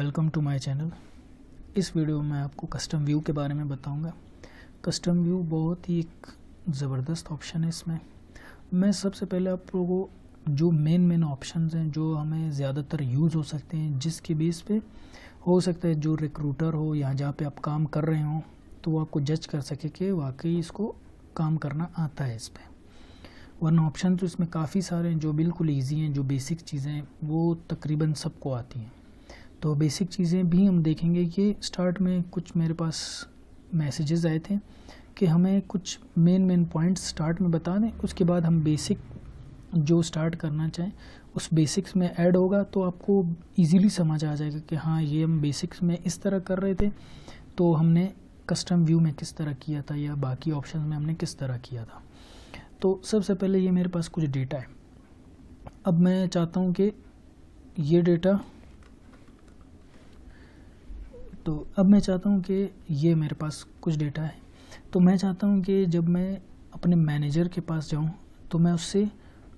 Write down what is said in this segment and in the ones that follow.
Welcome to my channel. इस video में मैं आपको कस्टम व्यू के बारे में बताऊंगा। कस्टम व्यू बहुत ही एक ज़बरदस्त ऑप्शन है। इसमें मैं सबसे पहले आप लोगों को जो मेन ऑप्शंस हैं जो हमें ज़्यादातर यूज़ हो सकते हैं, जिसके बेस पे हो सकता है जो रिक्रूटर हो या जहाँ पे आप काम कर रहे हो तो वो आपको जज कर सके कि वाकई इसको काम करना आता है इस पर। वरना ऑप्शन तो इसमें काफ़ी सारे हैं जो बिल्कुल ईजी हैं, जो बेसिक चीज़ें हैं वो तकरीबन सबको आती हैं। तो बेसिक चीज़ें भी हम देखेंगे कि स्टार्ट में कुछ मेरे पास मैसेजेस आए थे कि हमें कुछ मेन पॉइंट्स स्टार्ट में बता दें, उसके बाद हम बेसिक जो स्टार्ट करना चाहें उस बेसिक्स में ऐड होगा तो आपको इजीली समझ आ जाएगा कि हाँ ये हम बेसिक्स में इस तरह कर रहे थे तो हमने कस्टम व्यू में किस तरह किया था या बाकी ऑप्शन में हमने किस तरह किया था। तो सबसे पहले ये मेरे पास कुछ डेटा है। अब मैं चाहता हूँ कि ये डेटा ये मेरे पास कुछ डेटा है। तो मैं चाहता हूँ कि जब मैं अपने मैनेजर के पास जाऊँ तो मैं उससे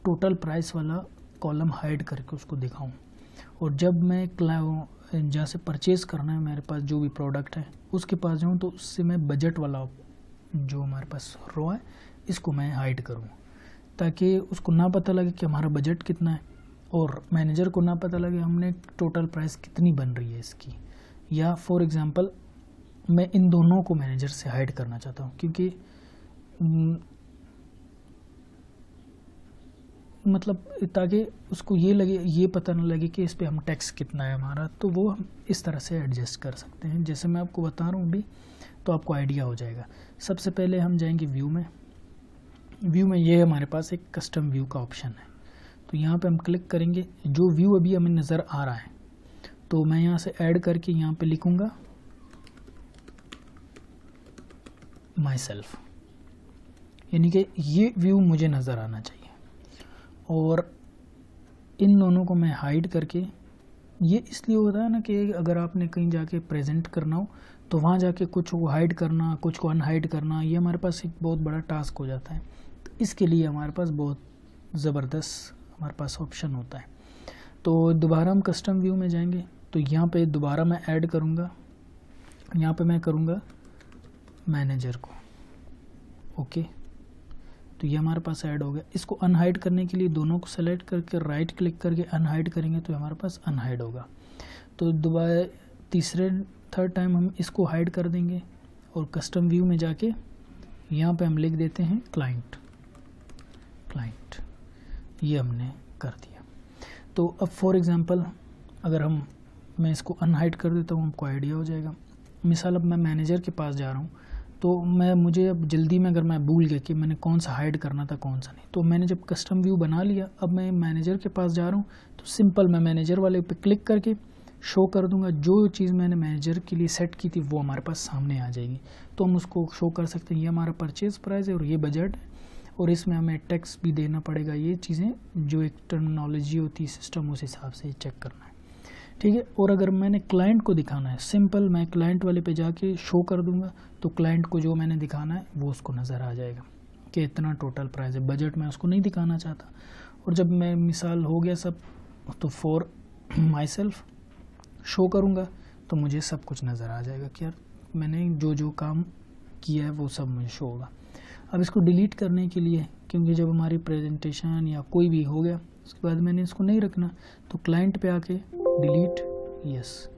टोटल प्राइस वाला कॉलम हाइड करके उसको दिखाऊँ, और जब मैं जहाँ से परचेज़ करना है मेरे पास जो भी प्रोडक्ट है उसके पास जाऊँ तो उससे मैं बजट वाला जो हमारे पास रो है इसको मैं हाइड करूँ, ताकि उसको ना पता लगे कि हमारा बजट कितना है और मैनेजर को ना पता लगे हमने टोटल प्राइस कितनी बन रही है इसकी। या फॉर एग्ज़ाम्पल मैं इन दोनों को मैनेजर से हाइड करना चाहता हूँ, क्योंकि मतलब ताकि उसको ये पता ना लगे कि इस पे हम टैक्स कितना है हमारा, तो वो हम इस तरह से एडजस्ट कर सकते हैं। जैसे मैं आपको बता रहा हूँ अभी तो आपको आइडिया हो जाएगा। सबसे पहले हम जाएंगे व्यू में ये हमारे पास एक कस्टम व्यू का ऑप्शन है। तो यहाँ पे हम क्लिक करेंगे, जो व्यू अभी हमें नज़र आ रहा है तो मैं यहाँ से ऐड करके यहाँ पे लिखूँगा माई सेल्फ, यानी कि ये व्यू मुझे नज़र आना चाहिए। और इन दोनों को मैं हाइड करके, ये इसलिए होता है ना कि अगर आपने कहीं जाके प्रेजेंट करना हो तो वहाँ जाके कुछ को हाइड करना, कुछ को अनहाइड करना, ये हमारे पास एक बहुत बड़ा टास्क हो जाता है। तो इसके लिए हमारे पास बहुत ज़बरदस्त हमारे पास ऑप्शन होता है। तो दोबारा हम कस्टम व्यू में जाएंगे तो यहाँ पे दोबारा मैं ऐड करूँगा, यहाँ पे मैं करूँगा मैनेजर को। ओके, तो ये हमारे पास ऐड हो गया। इसको अनहाइड करने के लिए दोनों को सेलेक्ट करके राइट क्लिक करके अनहाइड करेंगे तो हमारे पास अनहाइड होगा। तो दोबारा थर्ड टाइम हम इसको हाइड कर देंगे और कस्टम व्यू में जाके यहाँ पे हम लिख देते हैं क्लाइंट। ये हमने कर दिया। तो अब फॉर एग्ज़ाम्पल अगर मैं इसको अनहाइड कर देता हूँ, हमको आइडिया हो जाएगा। मिसाल अब मैं मैनेजर के पास जा रहा हूँ तो मुझे अब जल्दी में अगर मैं भूल गया कि मैंने कौन सा हाइड करना था कौन सा नहीं, तो मैंने जब कस्टम व्यू बना लिया, अब मैं मैनेजर के पास जा रहा हूँ तो सिंपल मैं मैनेजर वाले पे क्लिक करके शो कर दूंगा। जो चीज़ मैंने मैनेजर के लिए सेट की थी वो हमारे पास सामने आ जाएगी। तो हम उसको शो कर सकते हैं ये हमारा परचेज़ प्राइस है और ये बजट है और इसमें हमें टैक्स भी देना पड़ेगा। ये चीज़ें जो एक टर्मिनोलॉजी होती है सिस्टम, उस हिसाब से चेक करना है, ठीक है। और अगर मैंने क्लाइंट को दिखाना है, सिंपल मैं क्लाइंट वाले पे जाके शो कर दूंगा तो क्लाइंट को जो मैंने दिखाना है वो उसको नज़र आ जाएगा कि इतना टोटल प्राइस है। बजट मैं उसको नहीं दिखाना चाहता। और जब मैं मिसाल हो गया सब तो फॉर माई सेल्फ शो करूँगा तो मुझे सब कुछ नज़र आ जाएगा कि यार मैंने जो काम किया है वो सब मुझे शो होगा। अब इसको डिलीट करने के लिए, क्योंकि जब हमारी प्रेजेंटेशन या कोई भी हो गया उसके बाद मैंने इसको नहीं रखना, तो क्लाइंट पे आके डिलीट यस,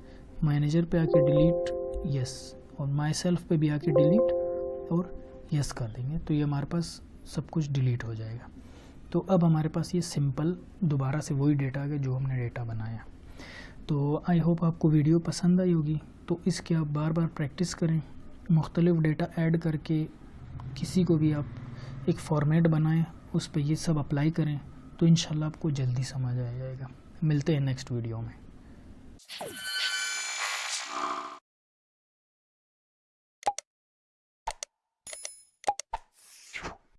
मैनेजर पे आके डिलीट यस, और माई सेल्फ पे भी आके डिलीट और यस कर देंगे तो ये हमारे पास सब कुछ डिलीट हो जाएगा। तो अब हमारे पास ये सिंपल दोबारा से वही डेटा आ गया जो हमने डेटा बनाया। तो आई होप आपको वीडियो पसंद आई होगी। तो इसके आप बार बार प्रैक्टिस करें, मुख्तलिफ डेटा ऐड करके किसी को भी आप एक फॉर्मेट बनाएं, उस पर ये सब अप्लाई करें तो इंशाल्लाह आपको जल्दी समझ आ जाएगा। मिलते हैं नेक्स्ट वीडियो में।